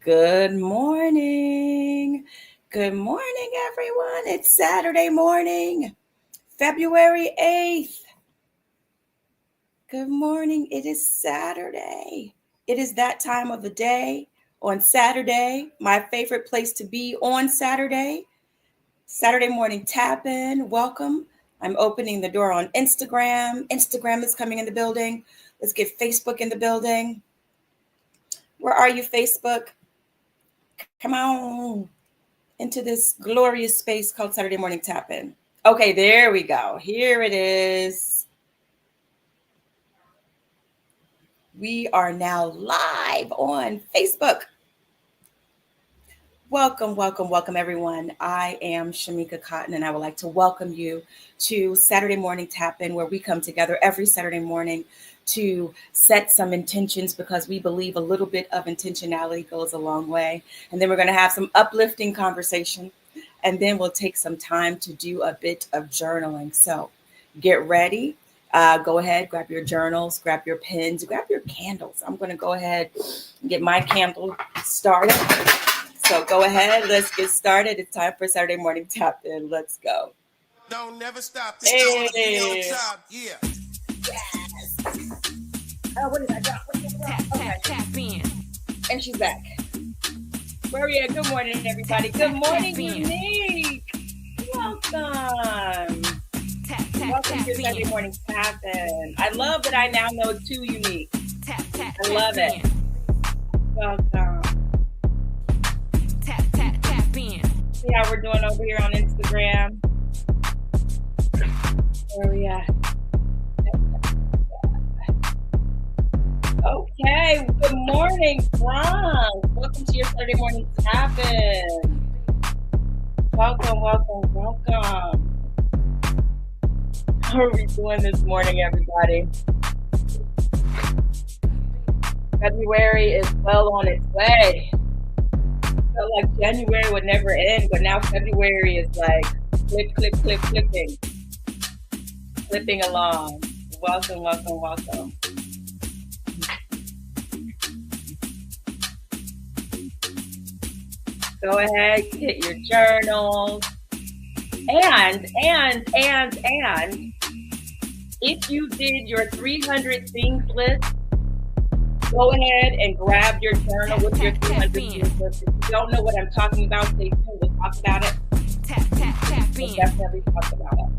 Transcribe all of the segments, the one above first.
Good morning. Good morning, everyone. It's Saturday morning, February 8th. Good morning. It is Saturday. It is that time of the day on Saturday, my favorite place to be on Saturday. Saturday morning tap in. Welcome. I'm opening the door on Instagram. Instagram is coming in the building. Let's get Facebook in the building. Where are you, Facebook? Come on into this glorious space called Saturday Morning Tap In. Okay, there we go. Here it is. We are now live on Facebook. Welcome, everyone. I am Shamika Cotton, and I would like to welcome you to Saturday Morning Tap In, where we come together every Saturday morning to set some intentions because we believe a little bit of intentionality goes a long way. And then we're going to have some uplifting conversation, and then we'll take some time to do a bit of journaling. So get ready. Go ahead, grab your journals, grab your pens, grab your candles. I'm going to go ahead and get my candle started. So go ahead, let's get started. It's time for Saturday Morning Tap In. Let's go. Don't never stop. Hey. On top. Yeah. Yes. Oh, what did I drop? Tap in. And she's back. Maria, good morning, everybody. Good morning, Unique. Welcome. Welcome to Saturday Morning Tap In. I love that I now know two Unique. I love it. Welcome. Tap in. See how we're doing over here on Instagram. Where we at? Okay, good morning, France. Welcome to your Saturday Morning Tap In. Welcome. How are we doing this morning, everybody? February is well on its way. Felt like January would never end, but now February is like flipping along. Welcome. Go ahead, hit your journals. And if you did your 300 things list, go ahead and grab your journal with your 300 things list. If you don't know what I'm talking about, stay tuned. We'll talk about it. Tap We'll in. definitely talk about it.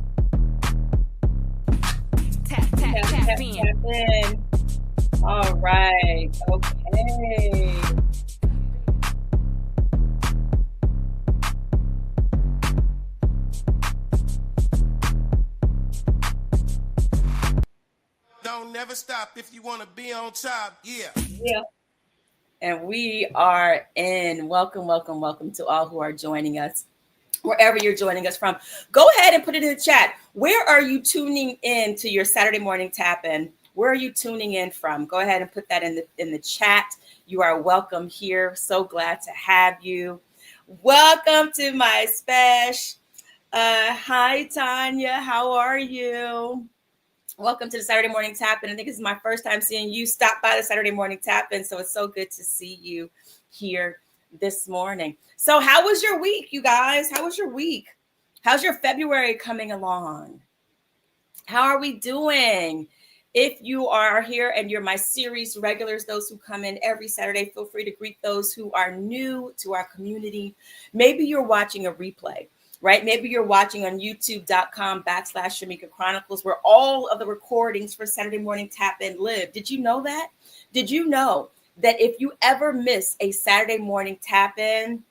Tap in. All right. Okay. Don't never stop if you want to be on top. Yeah. And we are in. Welcome to all who are joining us. Wherever you're joining us from, go ahead and put it in the chat. Where are you tuning in to your Saturday Morning Tap In? Where are you tuning in from? Go ahead and put that in the chat. You are welcome here. So glad to have you. Welcome to my special. Hi, Tanya. How are you? Welcome to the Saturday Morning Tap In. I think this is my first time seeing you stop by the Saturday Morning Tap In, so it's so good to see you here this morning. So how was your week, you guys? How was your week? How's your February coming along? How are we doing? If you are here and you're my series regulars, those who come in every Saturday, feel free to greet those who are new to our community. Maybe you're watching a replay, right? Maybe you're watching on youtube.com/Shamika Chronicles, where all of the recordings for Saturday Morning Tap In live. Did you know that? Did you know that if you ever miss a Saturday morning tap in,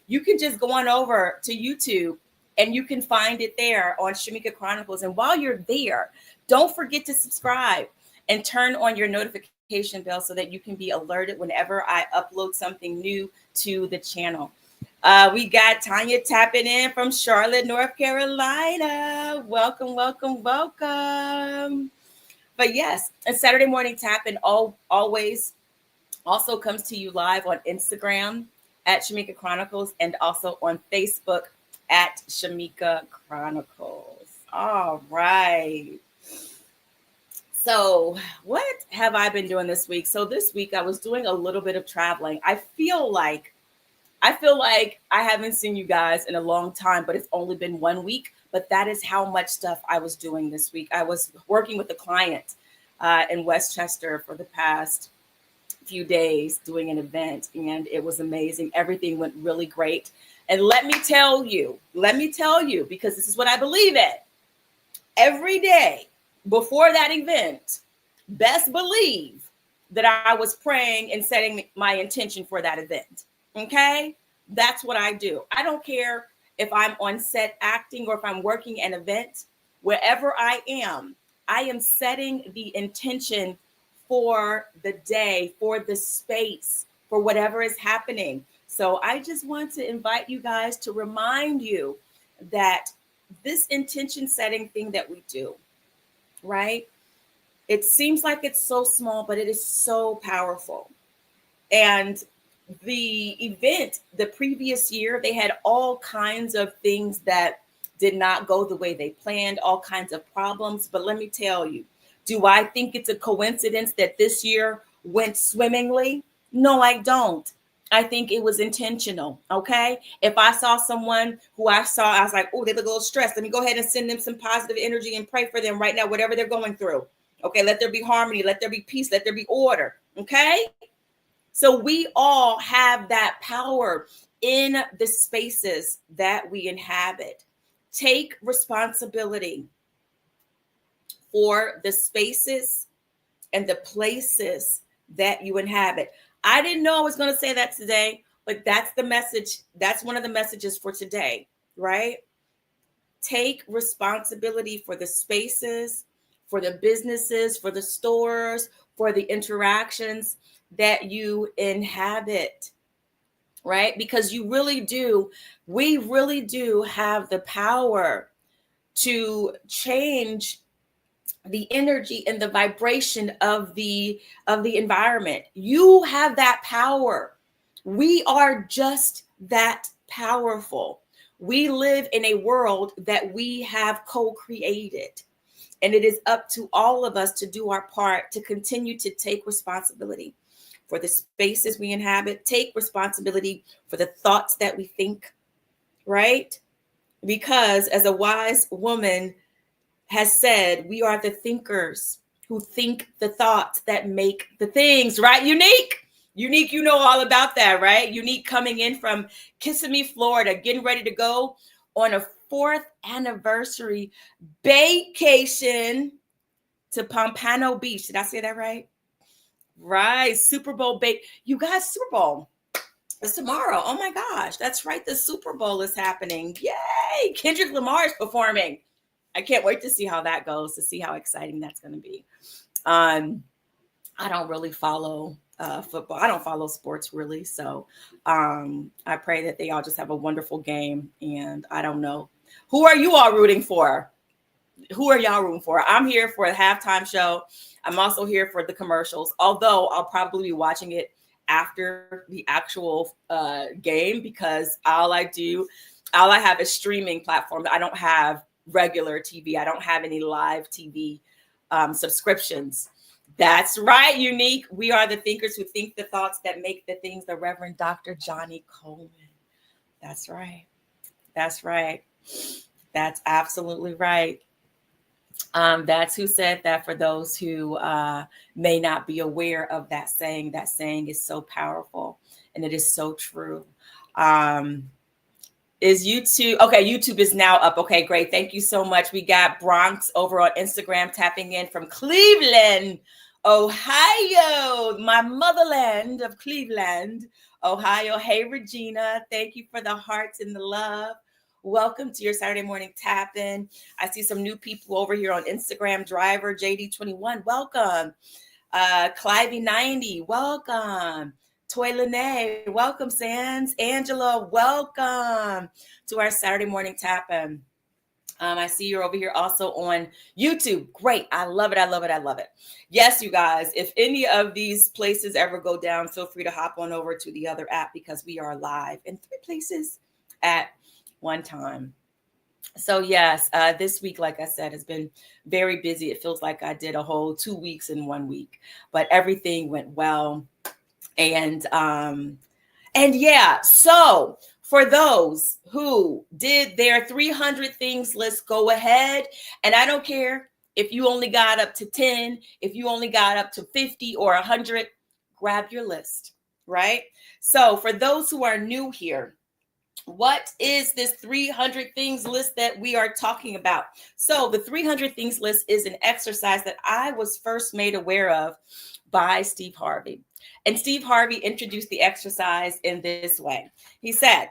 you can just go on over to YouTube and you can find it there on Shamika Chronicles. And while you're there, don't forget to subscribe and turn on your notification bell so that you can be alerted whenever I upload something new to the channel. We got Tanya tapping in from Charlotte, North Carolina. Welcome. But yes, a Saturday Morning Tap In always also comes to you live on Instagram at Shamika Chronicles and also on Facebook at Shamika Chronicles. All right. So, what have I been doing this week? So, this week I was doing a little bit of traveling. I feel like I haven't seen you guys in a long time, but it's only been 1 week. But that is how much stuff I was doing this week. I was working with a client in Westchester for the past few days doing an event, and it was amazing. Everything went really great. And let me tell you, because this is what I believe in. Every day before that event, best believe that I was praying and setting my intention for that event. Okay? That's what I do. I don't care if I'm on set acting or if I'm working an event, wherever I am setting the intention for the day, for the space, for whatever is happening. So I just want to invite you guys to remind you that this intention setting thing that we do, right? It seems like it's so small, but it is so powerful. And the event the previous year, they had all kinds of things that did not go the way they planned, all kinds of problems. But let me tell you, do I think it's a coincidence that this year went swimmingly? No, I don't. I think it was intentional. Okay. If I saw someone who I was like, oh, they look a little stressed. Let me go ahead and send them some positive energy and pray for them right now, whatever they're going through. Okay. Let there be harmony. Let there be peace. Let there be order. Okay. So we all have that power in the spaces that we inhabit. Take responsibility for the spaces and the places that you inhabit. I didn't know I was going to say that today, but that's the message. That's one of the messages for today, right? Take responsibility for the spaces, for the businesses, for the stores, for the interactions that you inhabit, right? Because we really do have the power to change the energy and the vibration of the environment. You have that power. We are just that powerful. We live in a world that we have co-created, and it is up to all of us to do our part to continue to take responsibility for the spaces we inhabit, take responsibility for the thoughts that we think, right? Because as a wise woman has said, we are the thinkers who think the thoughts that make the things, right? Unique, you know all about that, right? Unique coming in from Kissimmee, Florida, getting ready to go on a 4th anniversary vacation to Pompano Beach. Did I say that right? Right. Super Bowl bake. You guys, Super Bowl. It's tomorrow. Oh my gosh. That's right. The Super Bowl is happening. Yay. Kendrick Lamar is performing. I can't wait to see how that goes, to see how exciting that's going to be. I don't really follow football. I don't follow sports really. So I pray that they all just have a wonderful game. And I don't know. Who are you all rooting for? Who are y'all rooting for? I'm here for the halftime show. I'm also here for the commercials, although I'll probably be watching it after the actual game, because all I have is streaming platforms. I don't have regular TV. I don't have any live TV subscriptions. That's right, Unique. We are the thinkers who think the thoughts that make the things. The Reverend Dr. Johnny Coleman. That's right. That's right. That's absolutely right. That's who said that. For those who may not be aware of that saying is so powerful and it is so true. Is YouTube okay? YouTube is now up. Okay, great. Thank you so much. We got Bronx over on Instagram tapping in from Cleveland, Ohio, my motherland of Cleveland, Ohio. Hey, Regina. Thank you for the hearts and the love. Welcome to your Saturday morning tap-in. I see some new people over here on Instagram. Driver JD21, welcome. Clivey90, welcome. Toy Lene, welcome. Sands, Angela, welcome to our Saturday morning tap-in. I see you're over here also on YouTube. Great. I love it. I love it. I love it. Yes, you guys, if any of these places ever go down, feel free to hop on over to the other app, because we are live in 3 places at one time. So yes, this week, like I said, has been very busy. It feels like I did a whole 2 weeks in 1 week, but everything went well. And yeah, so for those who did their 300 things list, go ahead. And I don't care if you only got up to 10, if you only got up to 50 or 100, grab your list, right? So for those who are new here, what is this 300 things list that we are talking about? So the 300 things list is an exercise that I was first made aware of by Steve Harvey. And Steve Harvey introduced the exercise in this way. He said,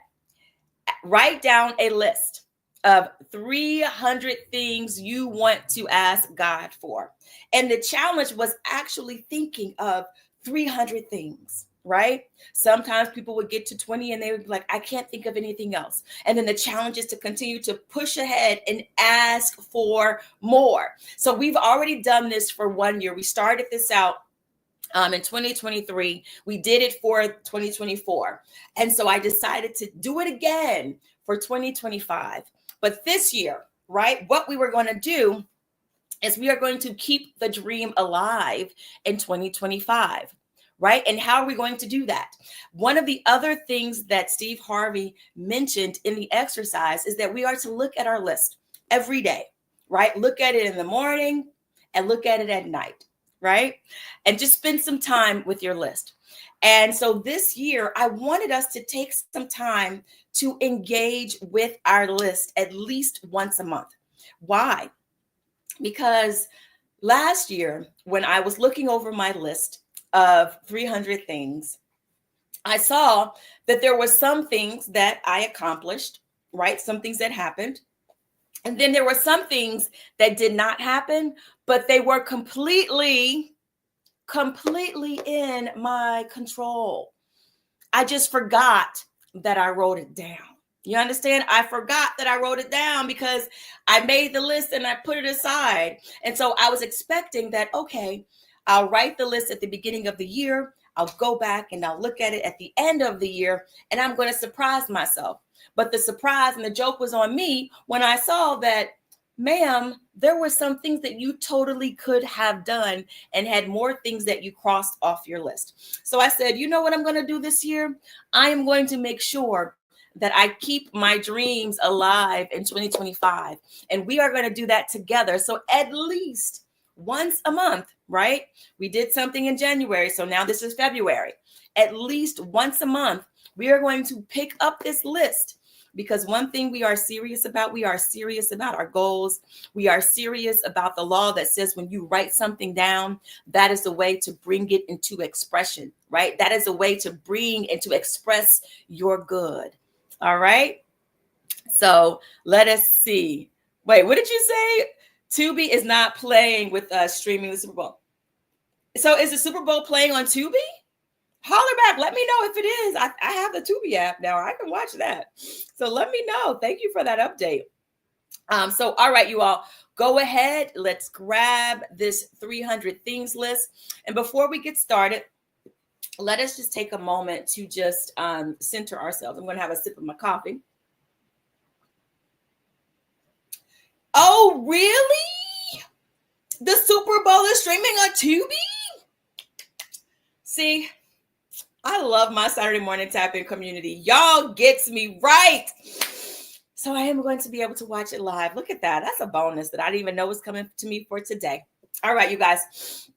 write down a list of 300 things you want to ask God for. And the challenge was actually thinking of 300 things, right? Sometimes people would get to 20 and they would be like, I can't think of anything else. And then the challenge is to continue to push ahead and ask for more. So we've already done this for 1 year. We started this out in 2023. We did it for 2024. And so I decided to do it again for 2025. But this year, right, what we were going to do is we are going to keep the dream alive in 2025. Right. And how are we going to do that? One of the other things that Steve Harvey mentioned in the exercise is that we are to look at our list every day, right? Look at it in the morning and look at it at night, right? And just spend some time with your list. And so this year, I wanted us to take some time to engage with our list at least once a month. Why? Because last year, when I was looking over my list of 300 things, I saw that there were some things that I accomplished, right? Some things that happened. And then there were some things that did not happen, but they were completely in my control. I just forgot that I wrote it down. You understand? I forgot that I wrote it down because I made the list and I put it aside. And so I was expecting that, okay, I'll write the list at the beginning of the year. I'll go back and I'll look at it at the end of the year and I'm going to surprise myself. But the surprise and the joke was on me when I saw that, ma'am, there were some things that you totally could have done and had more things that you crossed off your list. So I said, you know what I'm going to do this year? I am going to make sure that I keep my dreams alive in 2025. And we are going to do that together. So at least once a month, right? We did something in January. So now this is February. At least once a month, we are going to pick up this list. Because one thing we are serious about our goals. We are serious about the law that says when you write something down, that is a way to bring it into expression, right? That is a way to bring and to express your good. All right. So let us see. Wait, what did you say? Tubi is not playing with streaming the Super Bowl. So is the Super Bowl playing on Tubi? Holler back. Let me know if it is. I have the Tubi app now. I can watch that. So let me know. Thank you for that update. So, all right, you all, go ahead. Let's grab this 300 things list. And before we get started, let us just take a moment to just center ourselves. I'm going to have a sip of my coffee. Oh, really? The Super Bowl is streaming on Tubi? See, I love my Saturday morning tap-in community. Y'all gets me right. So I am going to be able to watch it live. Look at that. That's a bonus that I didn't even know was coming to me for today. All right, you guys.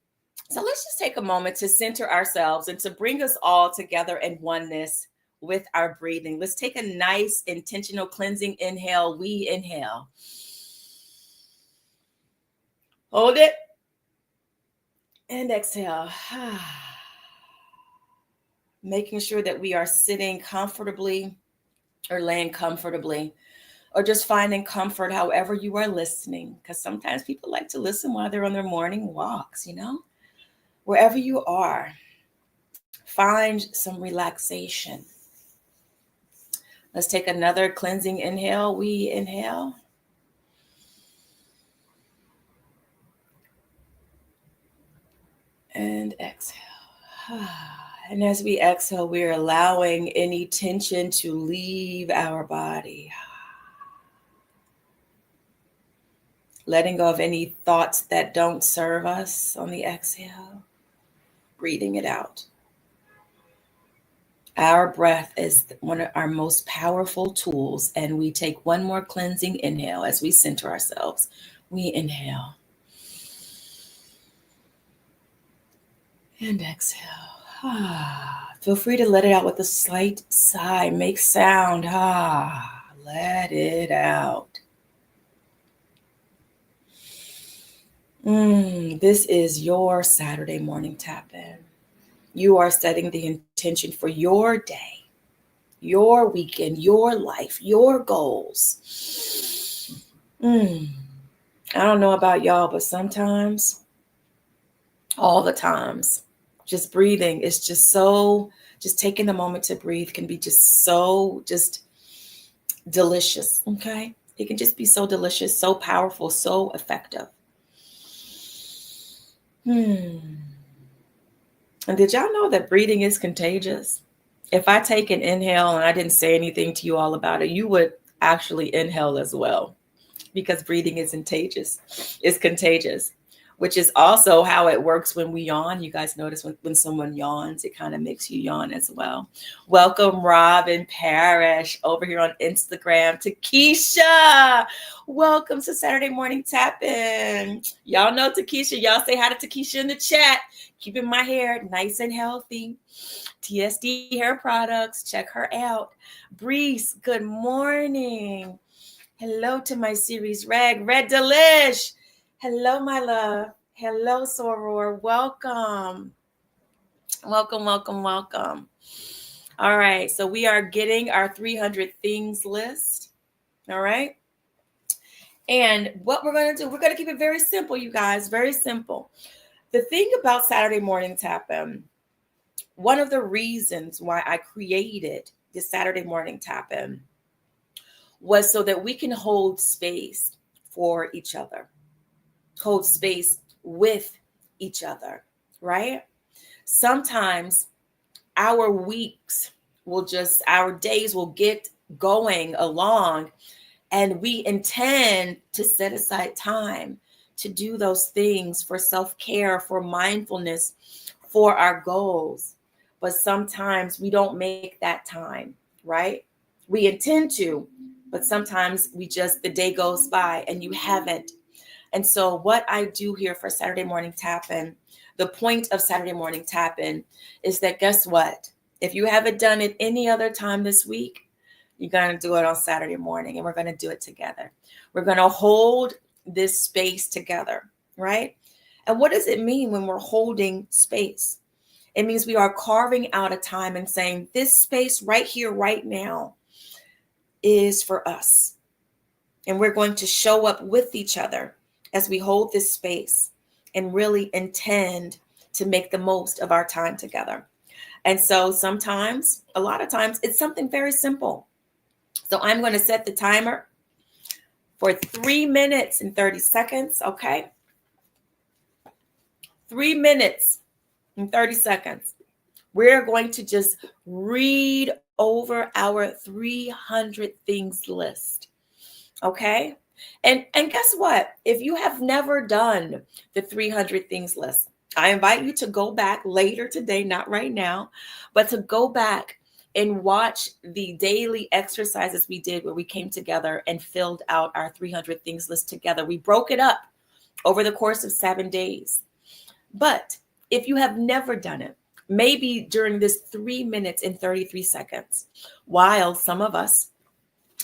So let's just take a moment to center ourselves and to bring us all together in oneness with our breathing. Let's take a nice intentional cleansing inhale. We inhale. Hold it. And exhale. Making sure that we are sitting comfortably or laying comfortably or just finding comfort however you are listening. Because sometimes people like to listen while they're on their morning walks, you know? Wherever you are, find some relaxation. Let's take another cleansing inhale. We inhale. And exhale. And as we exhale, we're allowing any tension to leave our body. Letting go of any thoughts that don't serve us on the exhale. Breathing it out. Our breath is one of our most powerful tools, and we take one more cleansing inhale as we center ourselves. We inhale and exhale. Feel free to let it out with a slight sigh. Make sound. Let it out. This is your Saturday morning tap in. You are setting the intention for your day, your weekend, your life, your goals. I don't know about y'all, but sometimes, all the times, just breathing is just taking the moment to breathe can be just so delicious. Okay. It can just be so delicious, so powerful, so effective. And did y'all know that breathing is contagious? If I take an inhale and I didn't say anything to you all about it, you would actually inhale as well, because breathing is contagious. It's contagious, which is also how it works when we yawn. You guys notice when someone yawns, it kind of makes you yawn as well. Welcome, Robin Parrish, over here on Instagram. Takesha, welcome to Saturday Morning Tap In. Y'all know Takesha. Y'all say hi to Takesha in the chat. Keeping my hair nice and healthy. TSD Hair Products. Check her out. Breeze, good morning. Hello to my series Red Delish. Hello, my love. Hello, Soror. Welcome. Welcome. All right. So we are getting our 300 things list. All right. And what we're going to do, we're going to keep it very simple, you guys. Very simple. The thing about Saturday morning tap-in, one of the reasons why I created the Saturday morning tap-in was so that we can hold space for each other, hold space with each other, right? Sometimes our weeks our days will get going along, and we intend to set aside time to do those things for self-care, for mindfulness, for our goals. But sometimes we don't make that time, right? We intend to, but sometimes the day goes by and you haven't. And so what I do here for Saturday morning tap-in, the point of Saturday morning tap-in is that, guess what? If you haven't done it any other time this week, you're going to do it on Saturday morning, and we're going to do it together. We're going to hold this space together, right? And what does it mean when we're holding space? It means we are carving out a time and saying, this space right here, right now is for us. And we're going to show up with each other as we hold this space and really intend to make the most of our time together. And so sometimes, a lot of times, it's something very simple. So I'm going to set the timer for 3 minutes and 30 seconds, okay? 3 minutes and 30 seconds. We're going to just read over our 300 things list, okay? And guess what? If you have never done the 300 things list, I invite you to go back later today, not right now, but to go back and watch the daily exercises we did where we came together and filled out our 300 things list together. We broke it up over the course of 7 days. But if you have never done it, maybe during this 3 minutes and 33 seconds, while some of us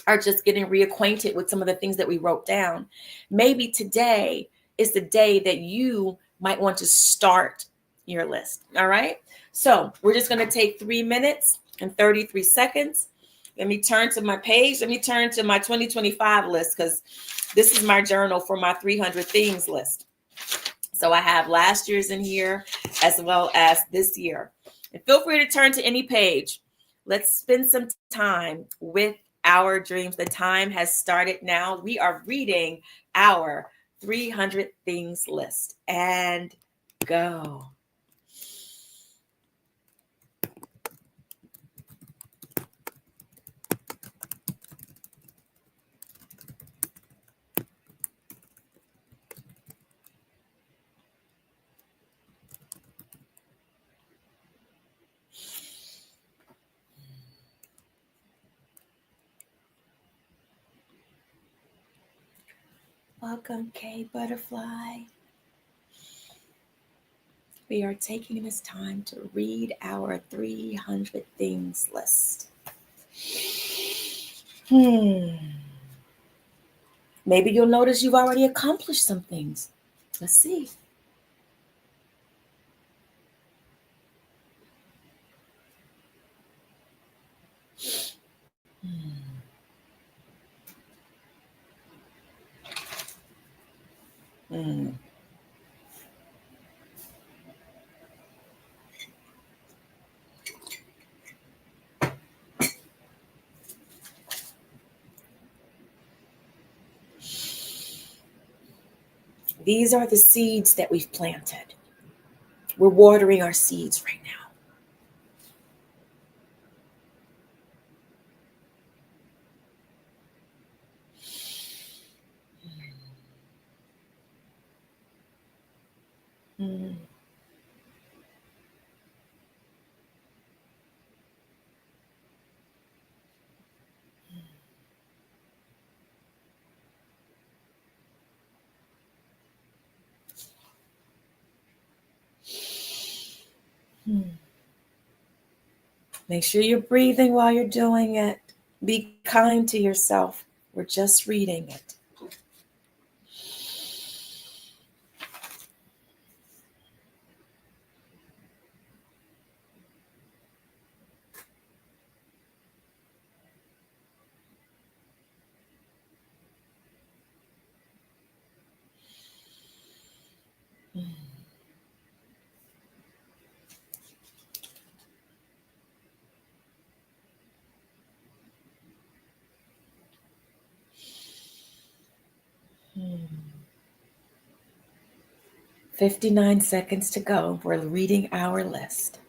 are just getting reacquainted with some of the things that we wrote down, maybe today is the day that you might want to start your list. All right. So we're just going to take 3 minutes and 33 seconds. Let me turn to my page. Let me turn to my 2025 list, because this is my journal for my 300 things list. So I have last year's in here as well as this year. And feel free to turn to any page. Let's spend some time with our dreams. The time has started now. We are reading our 300 things list, and go. Welcome, K Butterfly. We are taking this time to read our 300 things list. Maybe you'll notice you've already accomplished some things. Let's see. Hmm. These are the seeds that we've planted. We're watering our seeds right now. Hmm. Hmm. Make sure you're breathing while you're doing it. Be kind to yourself. We're just reading it. Hmm. 59 seconds to go. We're reading our list.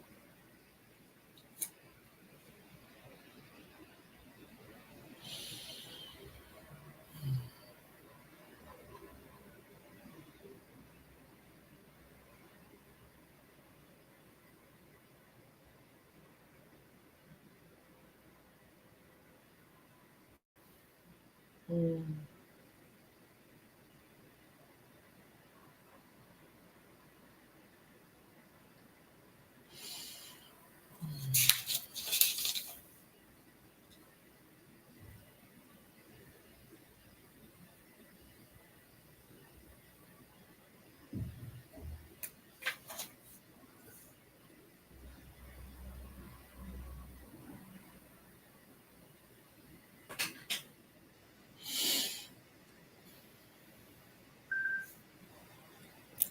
Hmm.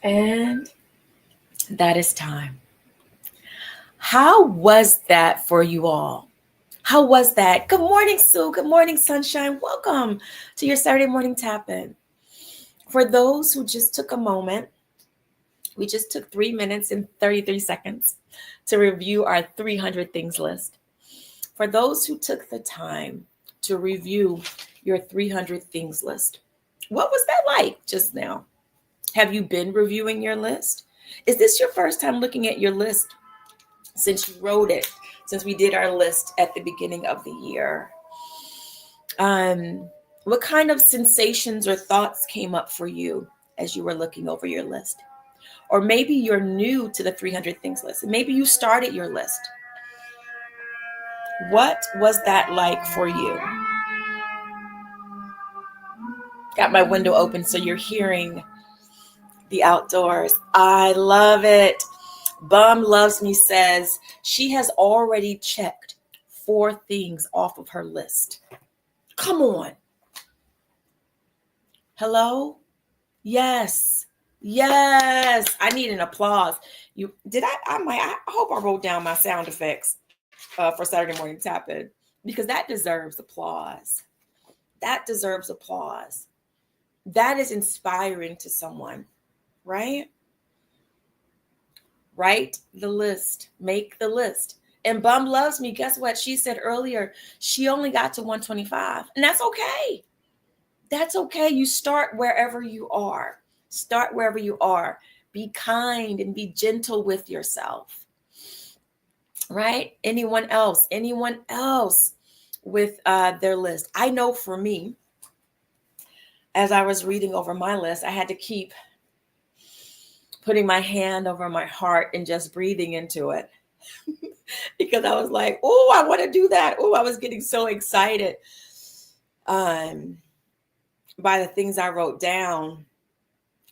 And that is time. How was that for you all? How was that? Good morning, Sue. Good morning, Sunshine. Welcome to your Saturday morning tap in. For those who just took a moment, we just took 3 minutes and 33 seconds to review our 300 things list. For those who took the time to review your 300 things list, what was that like just now? Have you been reviewing your list? Is this your first time looking at your list since you wrote it, since we did our list at the beginning of the year? Um, what kind of sensations or thoughts came up for you as you were looking over your list? Or maybe you're new to the 300 things list, and maybe you started your list. What was that like for you? Got my window open so you're hearing the outdoors. I love it. Bum Loves Me says she has already checked 4 things off of her list. Come on. Hello? Yes. Yes. I need an applause. You did I hope I wrote down my sound effects for Saturday morning tap-in, because that deserves applause. That deserves applause. That is inspiring to someone, right? Write the list, make the list. And Bum Loves Me, guess what? She said earlier, she only got to 125. And that's okay. That's okay. You start wherever you are. Start wherever you are. Be kind and be gentle with yourself. Right? Anyone else? Anyone else with their list? I know for me, as I was reading over my list, I had to keep putting my hand over my heart and just breathing into it because I was like, oh, I want to do that. Oh, I was getting so excited um, by the things I wrote down.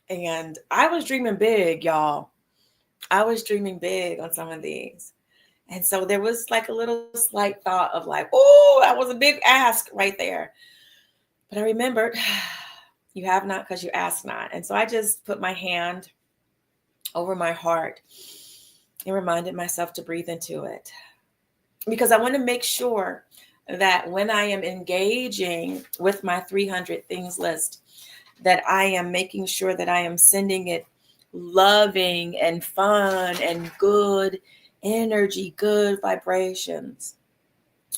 And I was dreaming big, y'all. I was dreaming big on some of these. And so there was like a little slight thought of like, oh, that was a big ask right there. But I remembered, you have not because you ask not. And so I just put my hand over my heart and reminded myself to breathe into it. Because I want to make sure that when I am engaging with my 300 things list, that I am making sure that I am sending it loving and fun and good energy, good vibrations.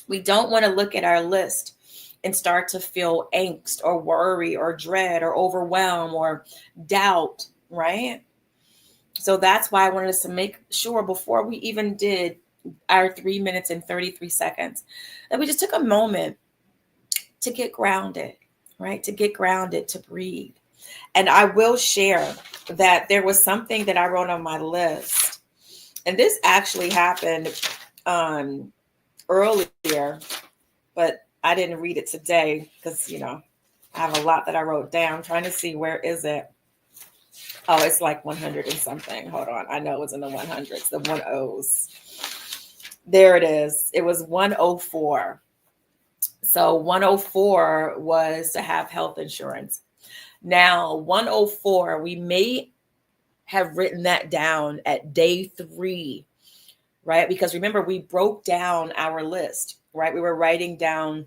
We don't want to look at our list and start to feel angst or worry or dread or overwhelm or doubt, right? So that's why I wanted us to make sure before we even did our 3 minutes and 33 seconds that we just took a moment to get grounded, right? To get grounded, to breathe. And I will share that there was something that I wrote on my list. And this actually happened earlier, but I didn't read it today because, I have a lot that I wrote down. I'm trying to see, where is it? Oh, it's like 100 and something. Hold on. I know it was in the 100s, the 10s. There it is. It was 104. So 104 was to have health insurance. Now, 104, we may have written that down at day 3, right? Because remember, we broke down our list, right? We were writing down,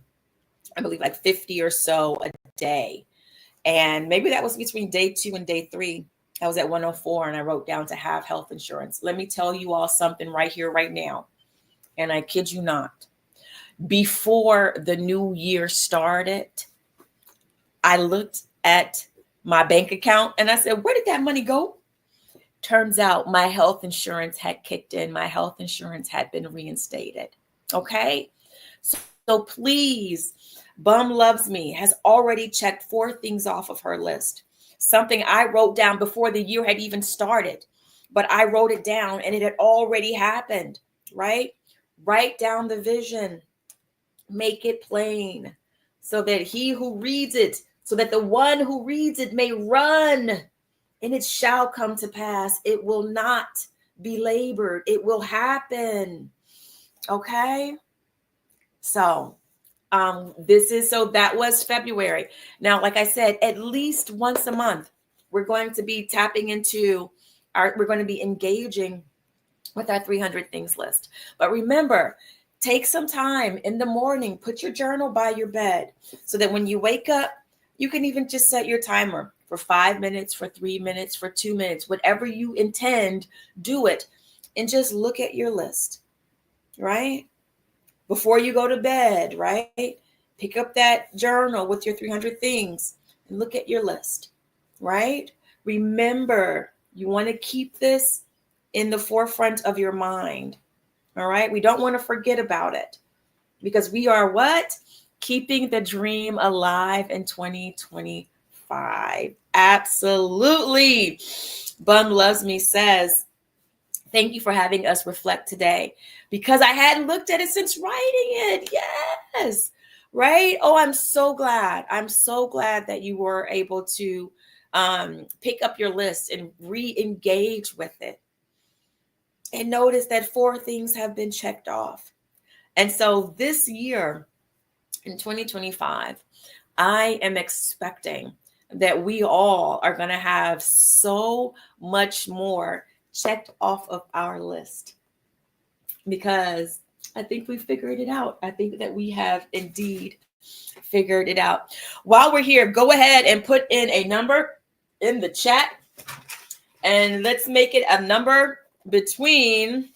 I believe, like 50 or so a day. And maybe that was between day 2 and day 3. I was at 104 and I wrote down to have health insurance. Let me tell you all something right here, right now. And I kid you not. Before the new year started, I looked at my bank account and I said, where did that money go? Turns out my health insurance had kicked in. My health insurance had been reinstated. Okay. So please, Bum Loves Me has already checked 4 things off of her list. Something I wrote down before the year had even started, but I wrote it down and it had already happened, right? Write down the vision, make it plain so that so that the one who reads it may run, and it shall come to pass. It will not be labored. It will happen. Okay. So that was February. Now, like I said, at least once a month, we're going to be tapping into we're going to be engaging with our 300 things list. But remember, take some time in the morning, put your journal by your bed so that when you wake up, you can even just set your timer for 5 minutes, for 3 minutes, for 2 minutes, whatever you intend, do it. And just look at your list, right? Before you go to bed, right? Pick up that journal with your 300 things and look at your list, right? Remember, you want to keep this in the forefront of your mind, all right? We don't want to forget about it because we are what? Keeping the dream alive in 2025. Absolutely. Bum Loves Me says, thank you for having us reflect today because I hadn't looked at it since writing it. Yes. Right. Oh, I'm so glad. I'm so glad that you were able to pick up your list and re-engage with it. And notice that 4 things have been checked off. And so this year in 2025, I am expecting that we all are going to have so much more checked off of our list because I think we figured it out. I think that we have indeed figured it out. While we're here, go ahead and put in a number in the chat and let's make it a number between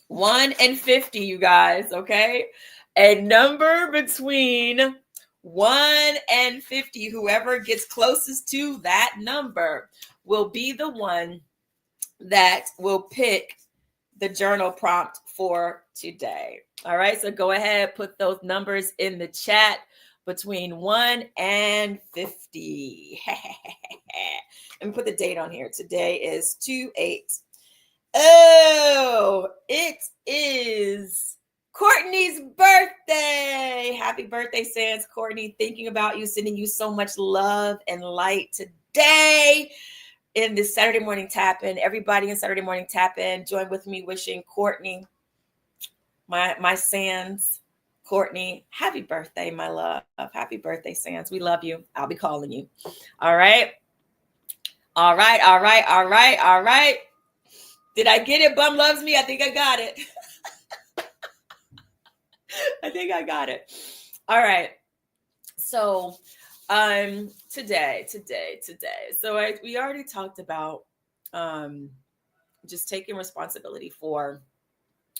1 and 50, you guys, okay? A number between 1 and 50. Whoever gets closest to that number will be the one that will pick the journal prompt for today. All right, so go ahead, put those numbers in the chat. between 1 and 50. Let me put the date on here. Today is 2/8. Oh, it is Courtney's birthday. Happy birthday, Sans. Courtney, thinking about you, sending you so much love and light today in this Saturday morning tap in. Everybody in Saturday morning tap in, join with me wishing Courtney, my Sans, Courtney, happy birthday, my love. Happy birthday, Sans. We love you. I'll be calling you. All right. All right. All right. All right. All right. Did I get it? Bum loves me. I think I got it. I think I got it. All right. So, today. So we already talked about just taking responsibility for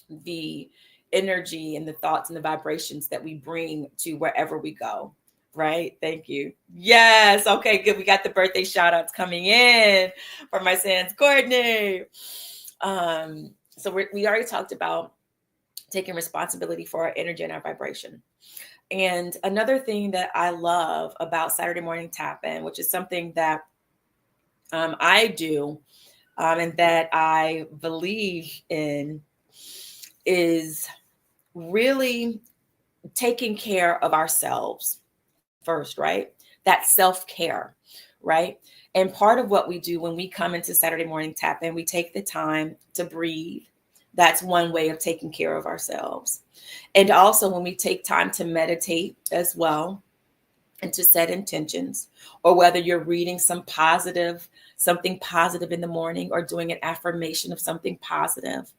the energy and the thoughts and the vibrations that we bring to wherever we go. Right? Thank you. Yes. Okay, good. We got the birthday shout outs coming in for my Sans Courtney. So we already talked about taking responsibility for our energy and our vibration. And another thing that I love about Saturday morning tap in, which is something that I do and that I believe in, is really taking care of ourselves first, right? That self-care, right? And part of what we do when we come into Saturday morning tap in, we take the time to breathe. That's one way of taking care of ourselves. And also when we take time to meditate as well and to set intentions, or whether you're reading something positive in the morning, or doing an affirmation of something positive,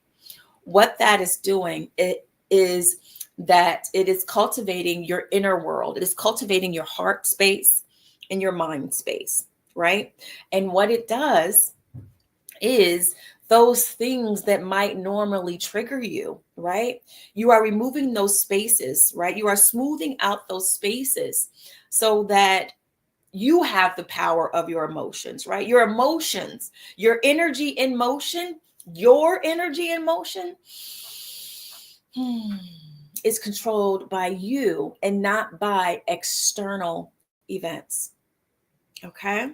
what that is doing, it is that it is cultivating your inner world. It is cultivating your heart space and your mind space, right? And what it does is those things that might normally trigger you, right? You are removing those spaces, right? You are smoothing out those spaces so that you have the power of your emotions, right? Your emotions, your energy in motion, your energy in motion is controlled by you and not by external events. Okay?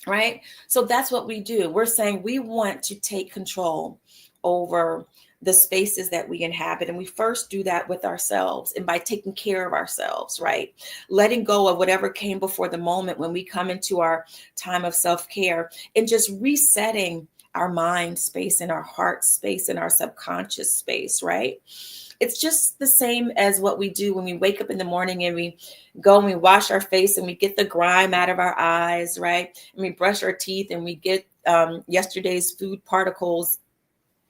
Right? So that's what we do. We're saying we want to take control over the spaces that we inhabit. And we first do that with ourselves and by taking care of ourselves, right? Letting go of whatever came before the moment when we come into our time of self-care, and just resetting our mind space and our heart space and our subconscious space, right? It's just the same as what we do when we wake up in the morning and we go and we wash our face and we get the grime out of our eyes, right? And we brush our teeth and we get yesterday's food particles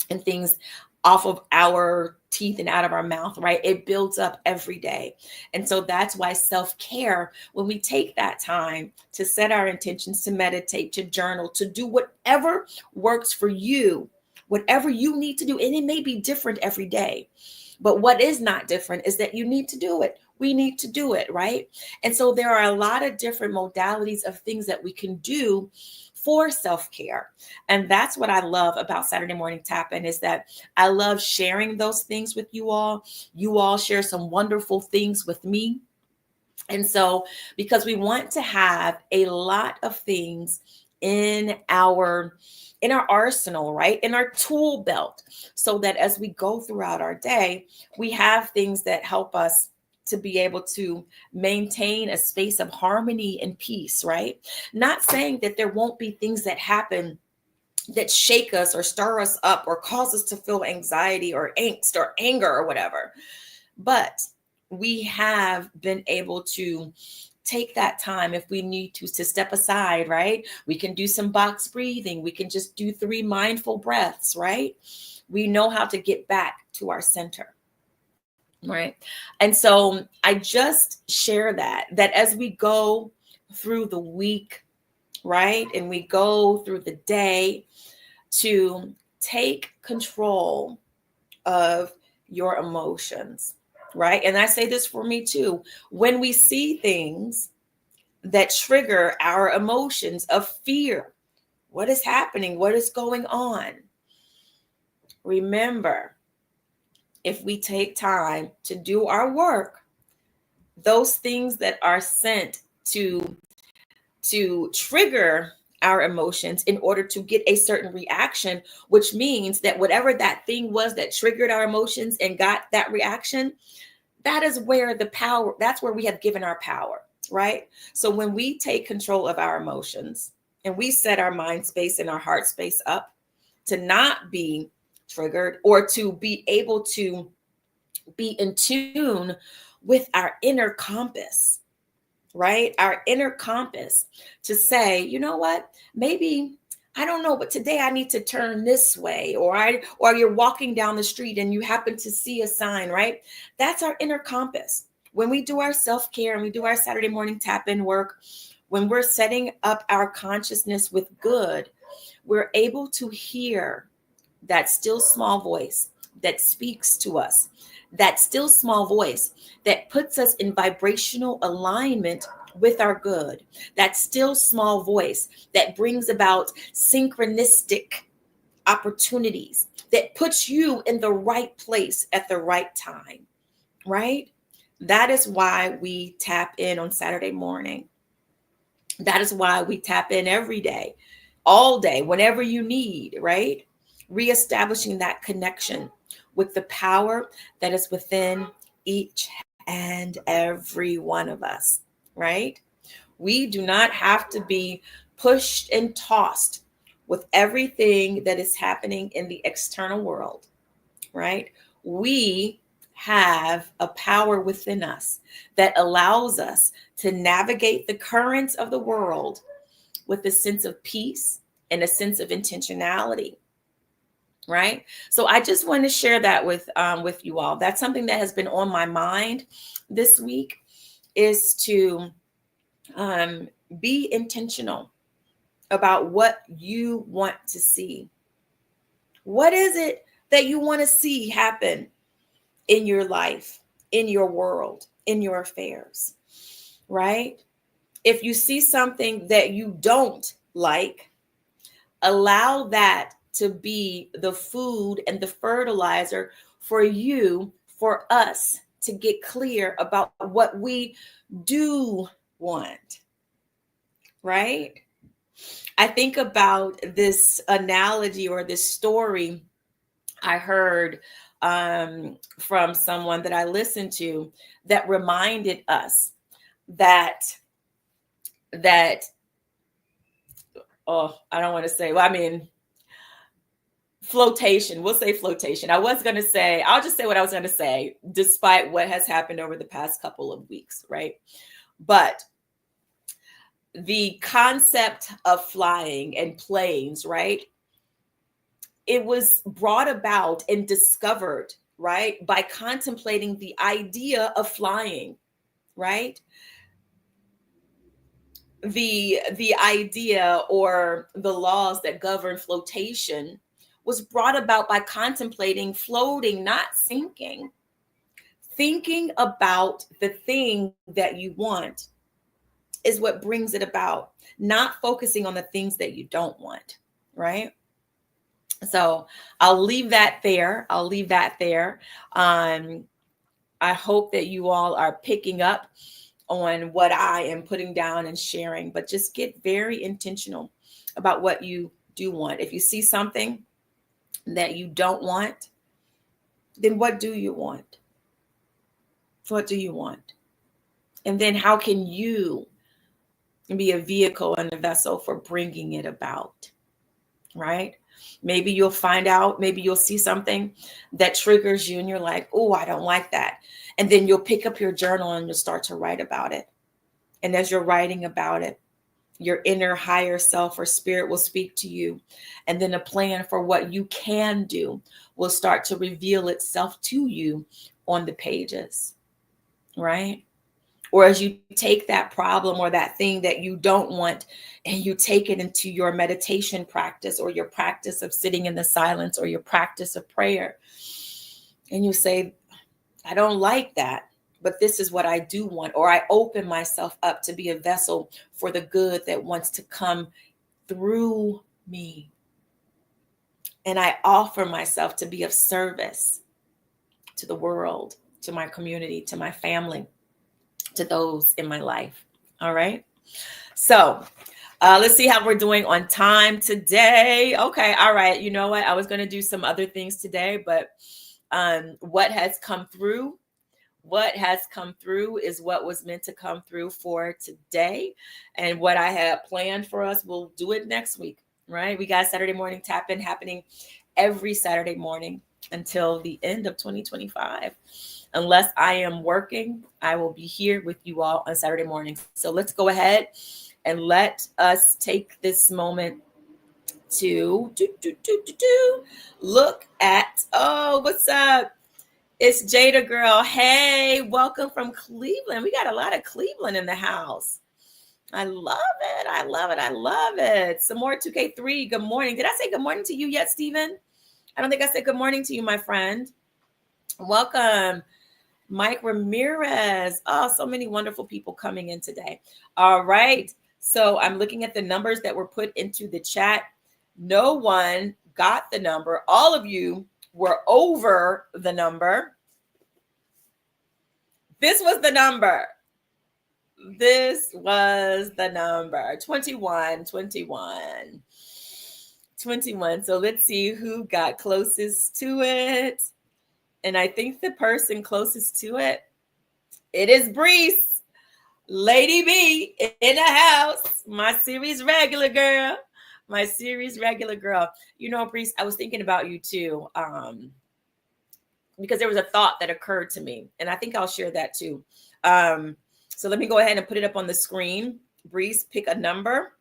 and things off of our teeth and out of our mouth, right? It builds up every day. And so that's why self-care, when we take that time to set our intentions, to meditate, to journal, to do whatever works for you, whatever you need to do, and it may be different every day. But what is not different is that you need to do it. We need to do it, right? And so there are a lot of different modalities of things that we can do for self-care. And that's what I love about Saturday morning tap-in, is that I love sharing those things with you all. You all share some wonderful things with me. And so, because we want to have a lot of things in our arsenal, right? In our tool belt, so that as we go throughout our day, we have things that help us to be able to maintain a space of harmony and peace, right? Not saying that there won't be things that happen that shake us or stir us up or cause us to feel anxiety or angst or anger or whatever. But we have been able to take that time if we need to step aside, right? We can do some box breathing. We can just do 3 mindful breaths, right? We know how to get back to our center, right? And so I just share that as we go through the week, right? And we go through the day, to take control of your emotions, right? And I say this for me too. When we see things that trigger our emotions of fear, what is happening? What is going on? Remember, if we take time to do our work, those things that are sent to trigger our emotions in order to get a certain reaction, which means that whatever that thing was that triggered our emotions and got that reaction, that is where the power, that's where we have given our power, right? So when we take control of our emotions and we set our mind space and our heart space up to not be triggered, or to be able to be in tune with our inner compass, right? Our inner compass, to say, you know what, maybe, I don't know, but today I need to turn this way, or you're walking down the street and you happen to see a sign, right? That's our inner compass. When we do our self-care and we do our Saturday morning tap in work, when we're setting up our consciousness with good, we're able to hear that still small voice that speaks to us, that still small voice that puts us in vibrational alignment with our good, that still small voice that brings about synchronistic opportunities, that puts you in the right place at the right time, right? That is why we tap in on Saturday morning. That is why we tap in every day, all day, whenever you need, right? Reestablishing that connection with the power that is within each and every one of us, right? We do not have to be pushed and tossed with everything that is happening in the external world, right? We have a power within us that allows us to navigate the currents of the world with a sense of peace and a sense of intentionality, right? So I just want to share that with you all. That's something that has been on my mind this week, is to um, be intentional about what you want to see. What is it that you want to see happen in your life, in your world, in your affairs, right? If you see something that you don't like, allow that to be the food and the fertilizer for you, for us to get clear about what we do want, right? I think about this analogy or this story I heard from someone that I listened to, that reminded us that that oh, I don't want to say, well, I mean, flotation. We'll say flotation. I'll just say what I was going to say, despite what has happened over the past couple of weeks, right? But the concept of flying and planes, right? It was brought about and discovered, right, by contemplating the idea of flying, right? The idea or the laws that govern flotation was brought about by contemplating floating, not sinking. Thinking about the thing that you want is what brings it about, not focusing on the things that you don't want, right? So I'll leave that there. I hope that you all are picking up on what I am putting down and sharing, but just get very intentional about what you do want. If you see something that you don't want, then what do you want? What do you want? And then how can you be a vehicle and a vessel for bringing it about, right? Maybe you'll find out, maybe you'll see something that triggers you and you're like, oh, I don't like that. And then you'll pick up your journal and you'll start to write about it. And as you're writing about it, your inner higher self or spirit will speak to you. And then a plan for what you can do will start to reveal itself to you on the pages, right? Or as you take that problem or that thing that you don't want and you take it into your meditation practice or your practice of sitting in the silence or your practice of prayer, and you say, I don't like that, but this is what I do want. Or I open myself up to be a vessel for the good that wants to come through me. And I offer myself to be of service to the world, to my community, to my family, to those in my life. All right. So let's see how we're doing on time today. Okay. All right. You know what? I was going to do some other things today, but what has come through is what was meant to come through for today. And what I had planned for us, we'll do it next week, right? We got Saturday morning tap in happening every Saturday morning until the end of 2025. Unless I am working, I will be here with you all on Saturday mornings. So let's go ahead and let us take this moment to look at, oh, what's up? It's Jada girl. Hey, welcome from Cleveland. We got a lot of Cleveland in the house. I love it. I love it. I love it. Some more 2K3. Good morning. Did I say good morning to you yet, Stephen? I don't think I said good morning to you, my friend. Welcome, Mike Ramirez. Oh, so many wonderful people coming in today. All right. So I'm looking at the numbers that were put into the chat. No one got the number. All of you were over the number. This was the number. This was the number. 21. So let's see who got closest to it. And I think the person closest to it, it is Brees. Lady B in the house. My series regular girl. You know, Brees, I was thinking about you too. Because there was a thought that occurred to me. And I think I'll share that too. So let me go ahead and put it up on the screen. Brees, pick a number.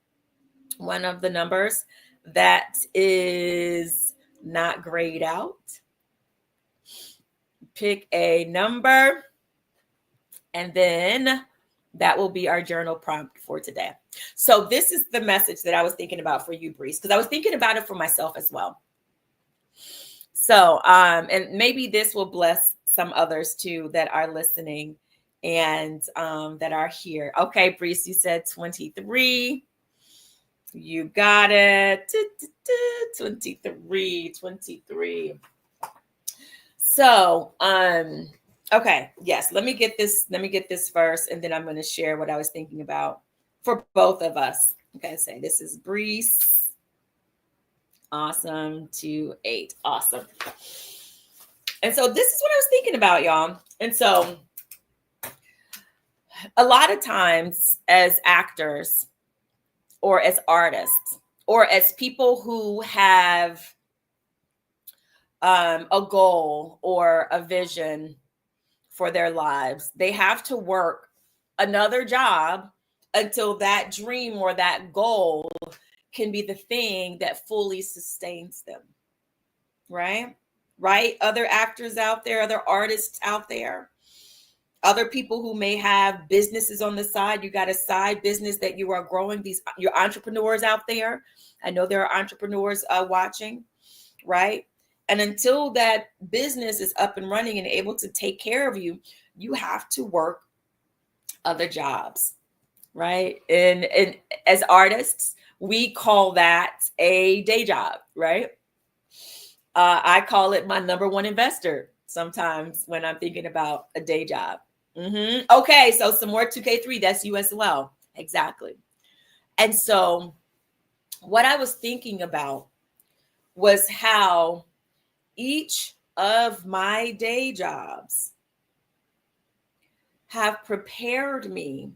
One of the numbers that is not grayed out. Pick a number. And then that will be our journal prompt for today. So this is the message that I was thinking about for you, Brees, because I was thinking about it for myself as well. So, and maybe this will bless some others too that are listening and that are here. Okay, Brees, you said 23. You got it. 23. So, okay, yes, let me get this first, and then I'm going to share what I was thinking about for both of us. Okay, say this is Brees. Awesome. 2-8. Awesome. And so this is what I was thinking about, y'all. And so a lot of times as actors or as artists or as people who have a goal or a vision for their lives, they have to work another job until that dream or that goal can be the thing that fully sustains them. Right? Other actors out there, other artists out there, other people who may have businesses on the side. You got a side business that you are growing. Your entrepreneurs out there. I know there are entrepreneurs watching, right? And until that business is up and running and able to take care of you, you have to work other jobs, right? And as artists, we call that a day job, right? I call it my number one investor sometimes when I'm thinking about a day job. Okay, so some more 2K3, that's you as well. Exactly. And so what I was thinking about was how each of my day jobs have prepared me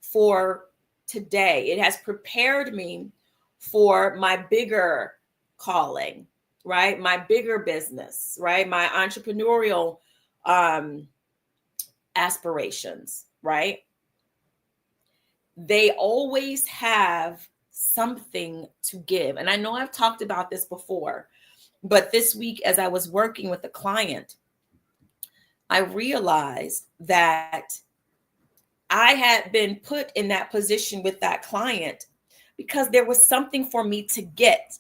for today. It has prepared me for my bigger calling, right? My bigger business, right? My entrepreneurial aspirations, right? They always have something to give. And I know I've talked about this before, but this week, as I was working with a client, I realized that I had been put in that position with that client because there was something for me to get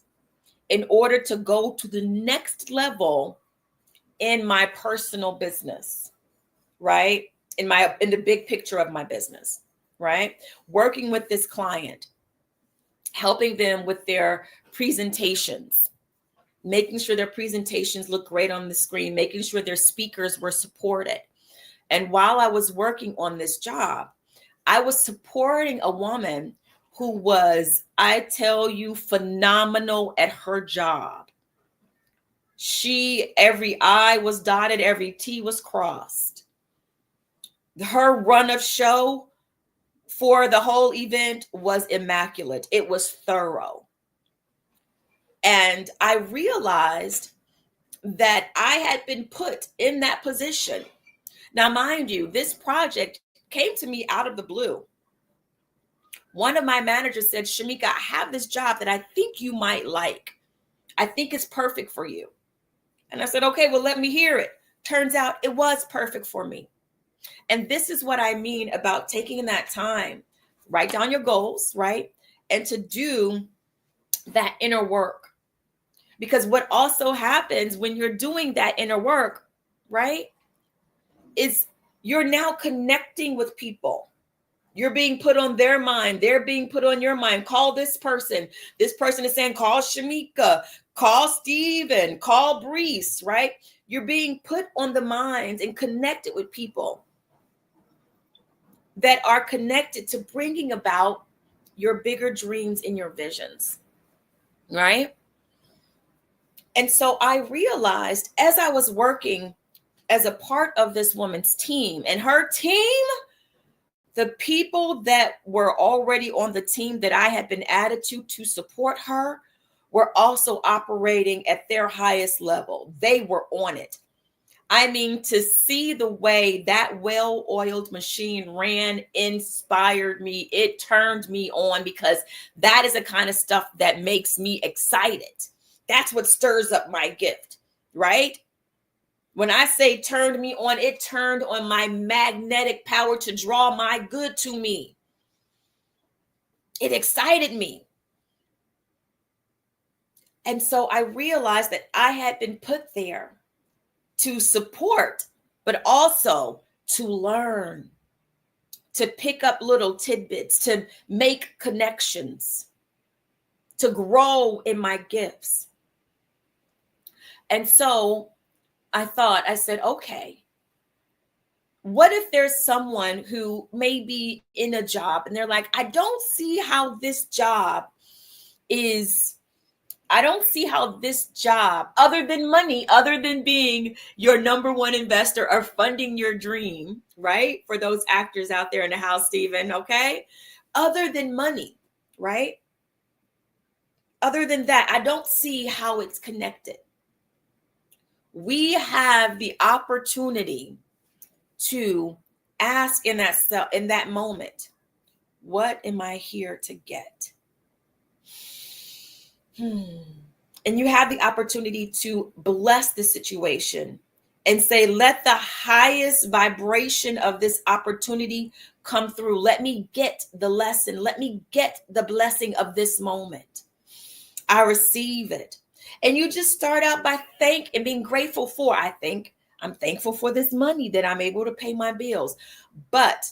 in order to go to the next level in my personal business, right? In the big picture of my business, right? Working with this client, helping them with their presentations, making sure their presentations look great on the screen, making sure their speakers were supported, And while I was working on this job, I was supporting a woman who was, I tell you, phenomenal at her job. Every I was dotted, every T was crossed. Her run of show for the whole event was immaculate. It was thorough. And I realized that I had been put in that position. Now, mind you, this project came to me out of the blue. One of my managers said, Shamika, I have this job that I think you might like. I think it's perfect for you. And I said, okay, well, let me hear it. Turns out it was perfect for me. And this is what I mean about taking that time, write down your goals, right? And to do that inner work. Because what also happens when you're doing that inner work, right, is you're now connecting with people. You're being put on their mind. They're being put on your mind. Call this person. This person is saying, call Shamika, call Steven, call Brees, right? You're being put on the minds and connected with people that are connected to bringing about your bigger dreams and your visions, right? And so I realized as I was working as a part of this woman's team and her team, the people that were already on the team that I had been added to support her were also operating at their highest level. They were on it. I mean, to see the way that well-oiled machine ran inspired me. It turned me on because that is the kind of stuff that makes me excited. That's what stirs up my gift, right? When I say turned me on, it turned on my magnetic power to draw my good to me. It excited me. And so I realized that I had been put there to support, but also to learn, to pick up little tidbits, to make connections, to grow in my gifts. And so I said, okay, what if there's someone who may be in a job and they're like, I don't see how this job, other than money, other than being your number one investor or funding your dream, right? For those actors out there in the house, Stephen, okay? Other than money, right? Other than that, I don't see how it's connected. We have the opportunity to ask in that moment, what am I here to get? And you have the opportunity to bless the situation and say, let the highest vibration of this opportunity come through. Let me get the lesson. Let me get the blessing of this moment. I receive it. And you just start out by being grateful for, I'm thankful for this money that I'm able to pay my bills. But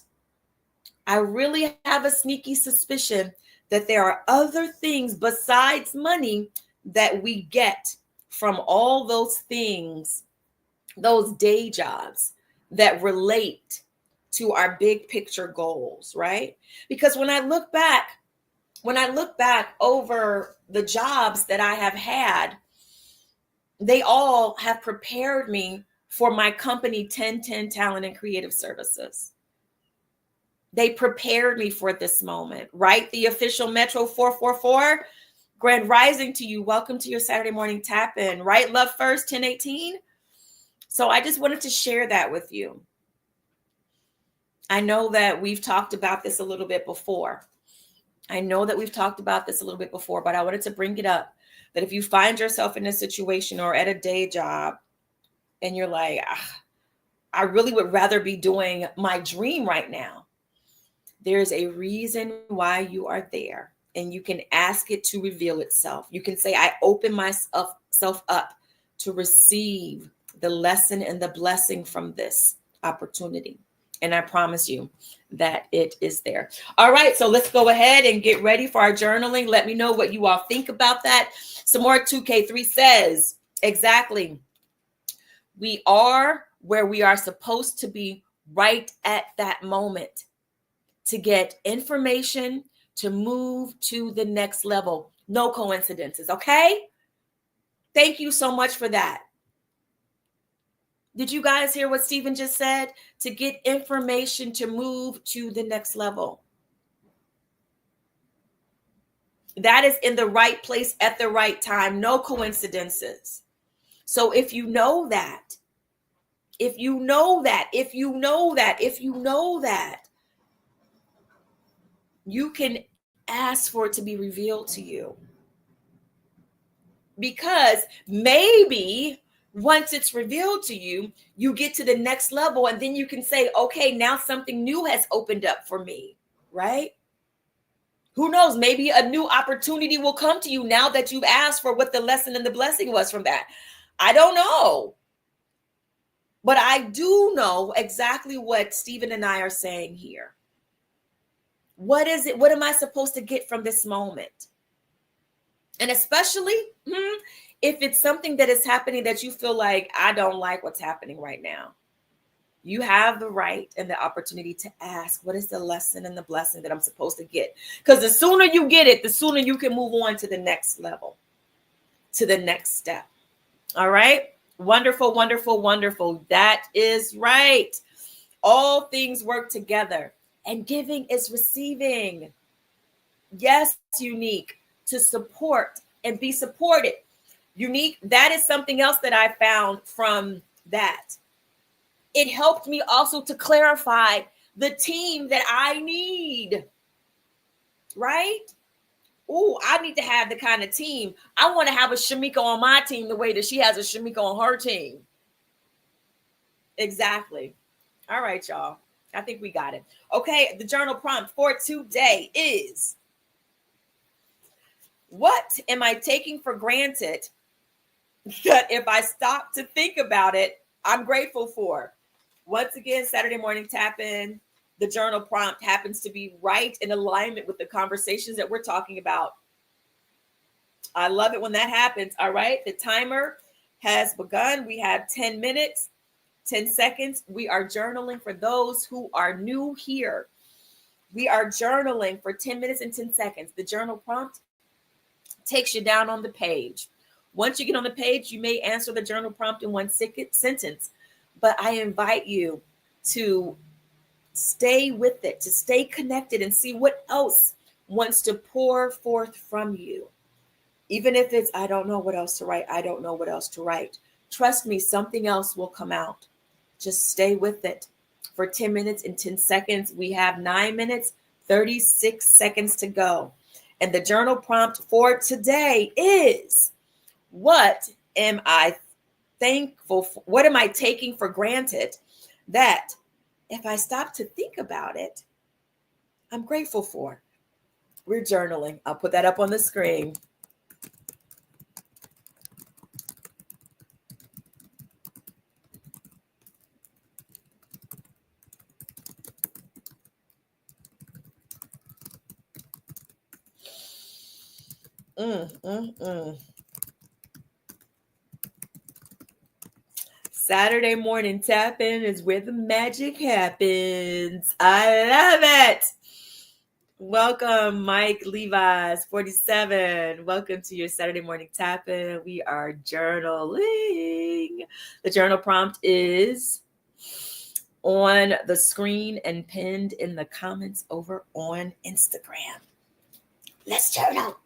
I really have a sneaky suspicion that there are other things besides money that we get from all those things, those day jobs that relate to our big picture goals, right? Because when I look back over the jobs that I have had, they all have prepared me for my company 1010 Talent and Creative Services. They prepared me for this moment, right? The official Metro 444, Grand Rising to you. Welcome to your Saturday morning tap in, right? Love First 1018. So I just wanted to share that with you. I know that we've talked about this a little bit before. but I wanted to bring it up that if you find yourself in a situation or at a day job and you're like, I really would rather be doing my dream right now. There's a reason why you are there, and you can ask it to reveal itself. You can say, I open myself up to receive the lesson and the blessing from this opportunity. And I promise you that it is there. All right, so let's go ahead and get ready for our journaling. Let me know what you all think about that. Some more 2K3 says, exactly. We are where we are supposed to be right at that moment to get information to move to the next level. No coincidences, okay? Thank you so much for that. Did you guys hear what Stephen just said? To get information to move to the next level. That is in the right place at the right time. No coincidences. So if you know that, if you know that, if you know that, if you know that, you can ask for it to be revealed to you. Because maybe once it's revealed to you, you get to the next level and then you can say, okay, now something new has opened up for me, right? Who knows? Maybe a new opportunity will come to you now that you've asked for what the lesson and the blessing was from that. I don't know. But I do know exactly what Stephen and I are saying here. What is it? What am I supposed to get from this moment? And especially if it's something that is happening that you feel like, I don't like what's happening right now. You have the right and the opportunity to ask, what is the lesson and the blessing that I'm supposed to get? Because the sooner you get it, the sooner you can move on to the next level, to the next step. All right. Wonderful, wonderful, wonderful. That is right. All things work together, and giving is receiving. Yes, unique, to support and be supported. Unique, that is something else that I found from that. It helped me also to clarify the team that I need, right? Oh, I need to have the kind of team. I want to have a Shamika on my team the way that she has a Shamika on her team. Exactly. All right, y'all. I think we got it. Okay, the journal prompt for today is, what am I taking for granted that if I stop to think about it, I'm grateful for? Once again, Saturday morning tap in. The journal prompt happens to be right in alignment with the conversations that we're talking about. I love it when that happens. All right. The timer has begun. We have 10 minutes, 10 seconds. We are journaling for those who are new here. We are journaling for 10 minutes and 10 seconds. The journal prompt takes you down on the page. Once you get on the page, you may answer the journal prompt in one sentence, but I invite you to stay with it, to stay connected and see what else wants to pour forth from you. Even if it's, I don't know what else to write. I don't know what else to write. Trust me, something else will come out. Just stay with it for 10 minutes and 10 seconds. We have 9 minutes, 36 seconds to go. And the journal prompt for today is, what am I thankful for? What am I taking for granted that if I stop to think about it, I'm grateful for? We're journaling. I'll put that up on the screen. Saturday morning tap-in is where the magic happens. I love it. Welcome, Mike Levi's 47. Welcome to your Saturday morning tap-in. We are journaling. The journal prompt is on the screen and pinned in the comments over on Instagram. Let's journal.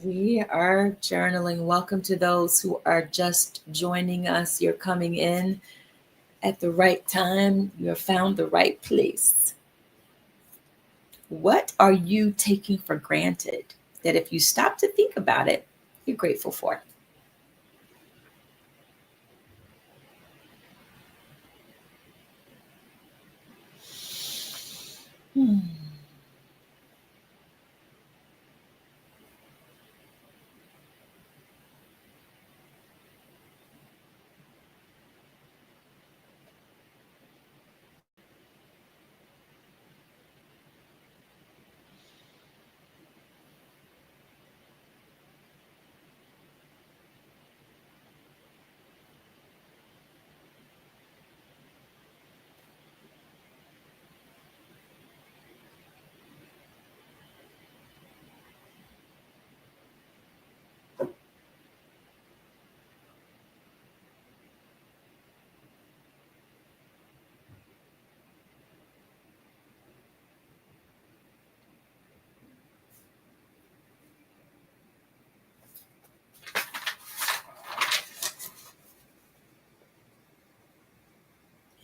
We are journaling. Welcome to those who are just joining us. You're coming in At the right time, you have found the right place. What are you taking for granted that if you stop to think about it, you're grateful for? Hmm.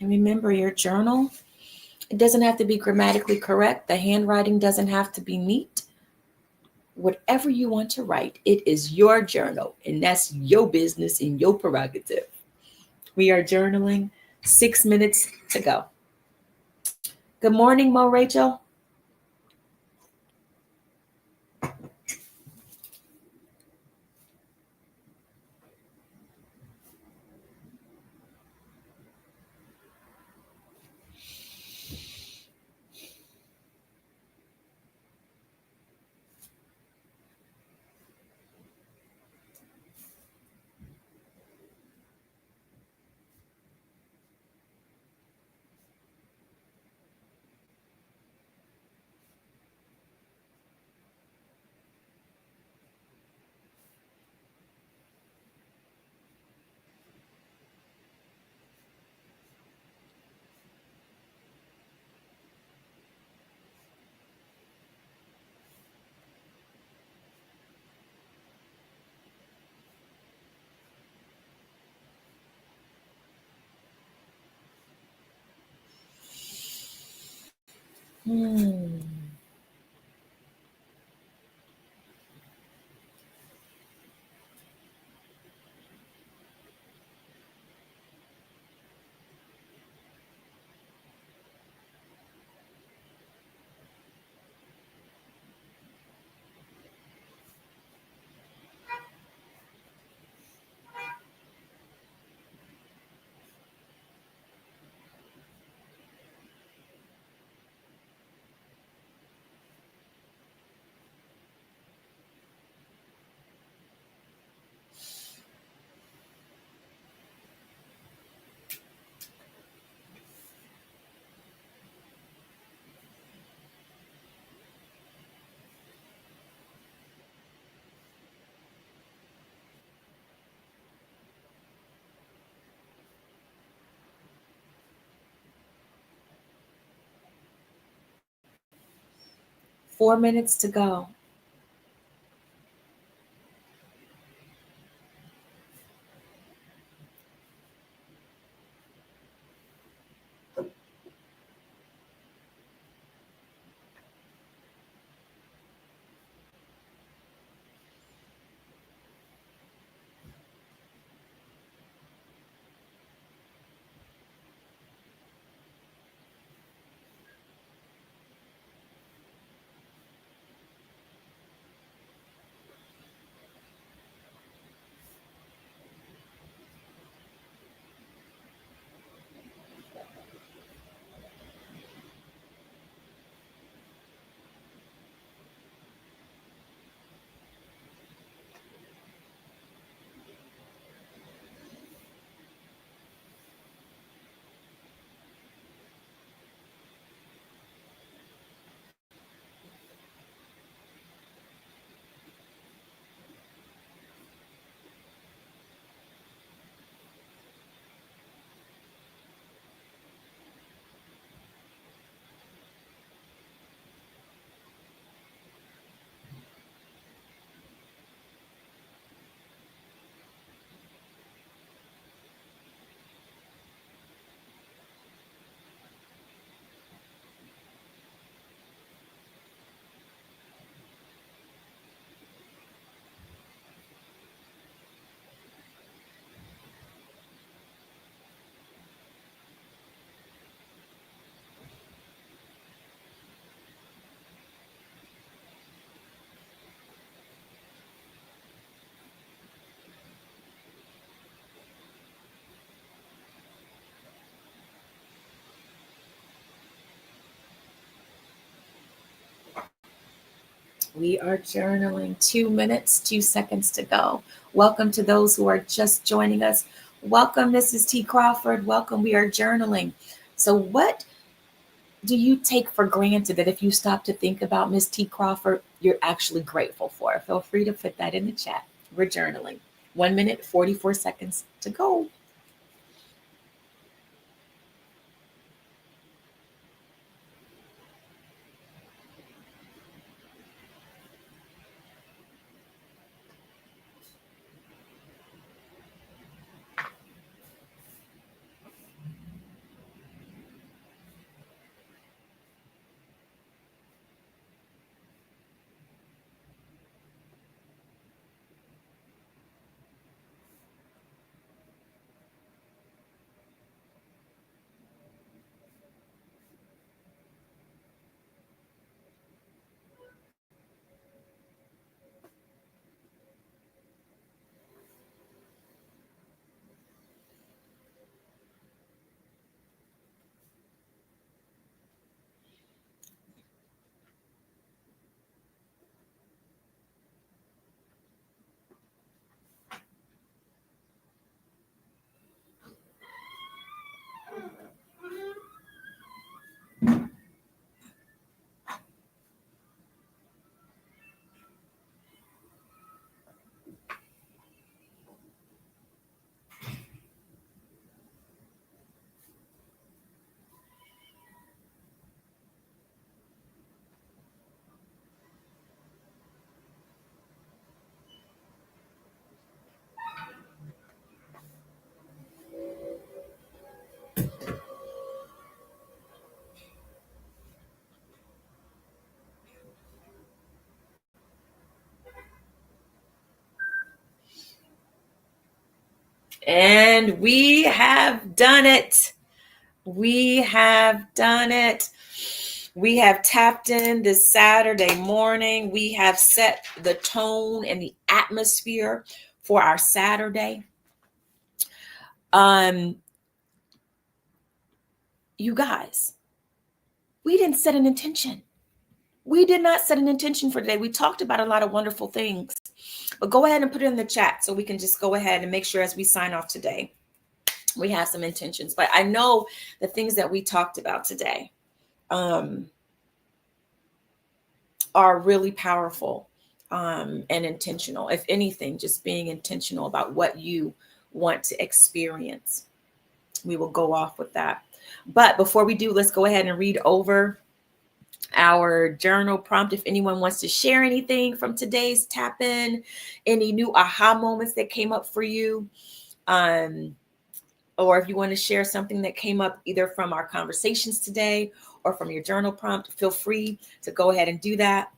And remember, your journal, it doesn't have to be grammatically correct. The handwriting doesn't have to be neat. Whatever you want to write, it is your journal, and that's your business and your prerogative. We are journaling. 6 minutes to go. Good morning, Mo Rachel. 4 minutes to go. We are journaling. 2 minutes, 2 seconds to go. Welcome to those who are just joining us. Welcome, Mrs. T. Crawford. Welcome. We are journaling. So, what do you take for granted that if you stop to think about Miss T. Crawford, you're actually grateful for? Feel free to put that in the chat. We're journaling. 1 minute, 44 seconds to go. And we have done it. We have done it. We have tapped in this Saturday morning. We have set the tone and the atmosphere for our Saturday. Um, you guys, we didn't set an intention. We did not set an intention for today. We talked about a lot of wonderful things, but go ahead and put it in the chat so we can just go ahead and make sure as we sign off today, we have some intentions. But I know the things that we talked about today are really powerful and intentional. If anything, just being intentional about what you want to experience. We will go off with that. But before we do, let's go ahead and read over our journal prompt. If anyone wants to share anything from today's tap in, any new aha moments that came up for you, or if you want to share something that came up either from our conversations today or from your journal prompt, feel free to go ahead and do that.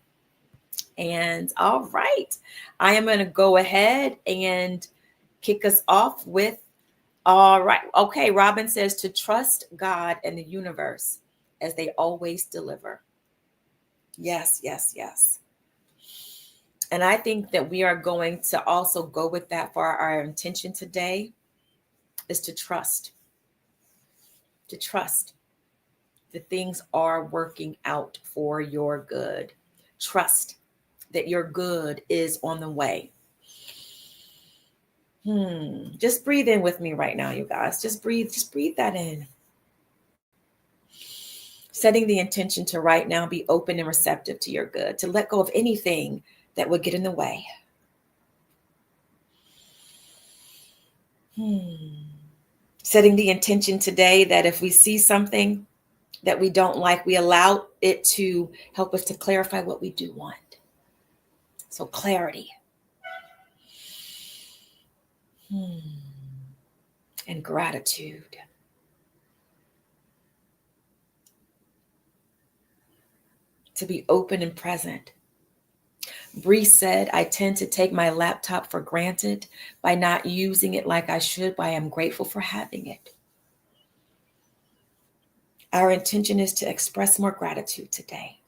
And all right, I am going to go ahead and kick us off with, all right. Okay, Robin says to trust God and the universe as they always deliver. Yes, yes, yes. And I think that we are going to also go with that for our intention today is to trust that things are working out for your good. Trust that your good is on the way. Just breathe in with me right now, you guys. Just breathe that in. Setting the intention to right now be open and receptive to your good, to let go of anything that would get in the way. Setting the intention today that if we see something that we don't like, we allow it to help us to clarify what we do want. So clarity. And gratitude. To be open and present. Bree said, I tend to take my laptop for granted by not using it like I should, but I am grateful for having it. Our intention is to express more gratitude today.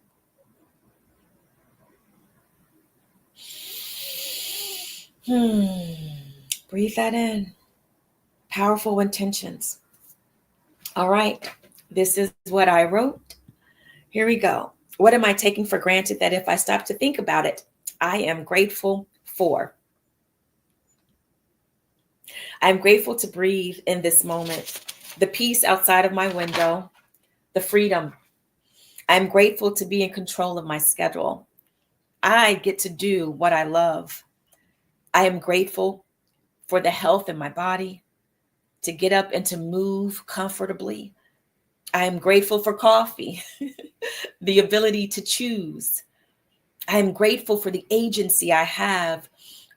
Breathe that in. Powerful intentions. All right. This is what I wrote. Here we go. What am I taking for granted that if I stop to think about it, I am grateful for? I'm grateful to breathe in this moment, the peace outside of my window, the freedom. I'm grateful to be in control of my schedule. I get to do what I love. I am grateful for the health in my body, to get up and to move comfortably. I am grateful for coffee, the ability to choose. I am grateful for the agency I have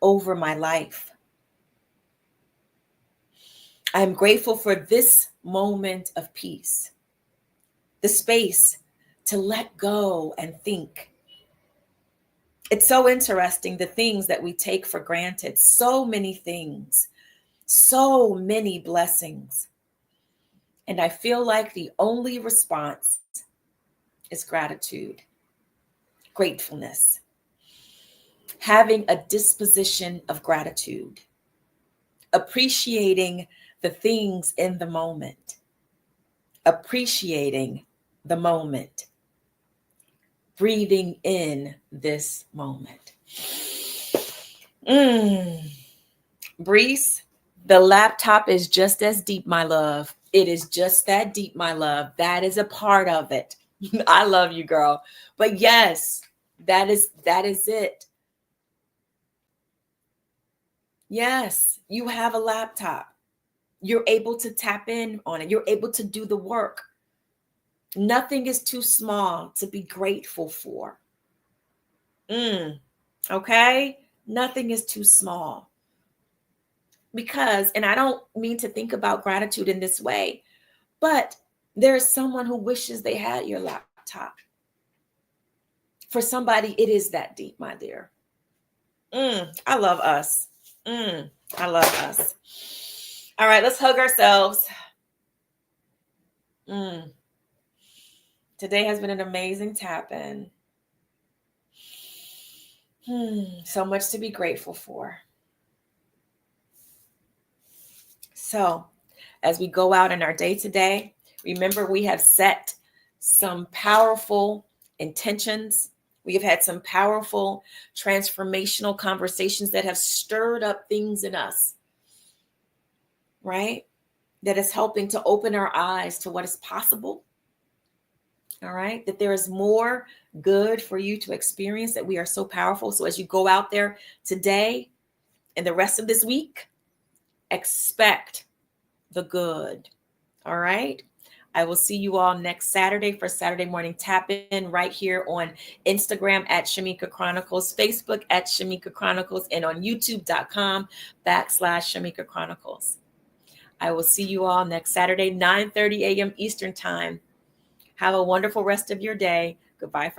over my life. I am grateful for this moment of peace, the space to let go and think. It's so interesting, the things that we take for granted, so many things, so many blessings. And I feel like the only response is gratitude, gratefulness, having a disposition of gratitude, appreciating the things in the moment, appreciating the moment, breathing in this moment. Breeze, the laptop is just as deep, my love. It is just that deep, my love. That is a part of it. I love you, girl. But yes, that is it. Yes, you have a laptop. You're able to tap in on it. You're able to do the work. Nothing is too small to be grateful for. Okay? Nothing is too small. Because, and I don't mean to think about gratitude in this way, but there's someone who wishes they had your laptop. For somebody, it is that deep, my dear. I love us. I love us. All right, let's hug ourselves. Today has been an amazing tap-in. So much to be grateful for. So, as we go out in our day today, remember we have set some powerful intentions. We have had some powerful transformational conversations that have stirred up things in us, right? That is helping to open our eyes to what is possible. All right. That there is more good for you to experience, that we are so powerful. So as you go out there today and the rest of this week, expect the good. All right. I will see you all next Saturday for Saturday morning tap in right here on Instagram at Shamika Chronicles, Facebook at Shamika Chronicles, and on youtube.com/Shamika Chronicles. I will see you all next Saturday, 9:30 a.m. Eastern time. Have a wonderful rest of your day. Goodbye.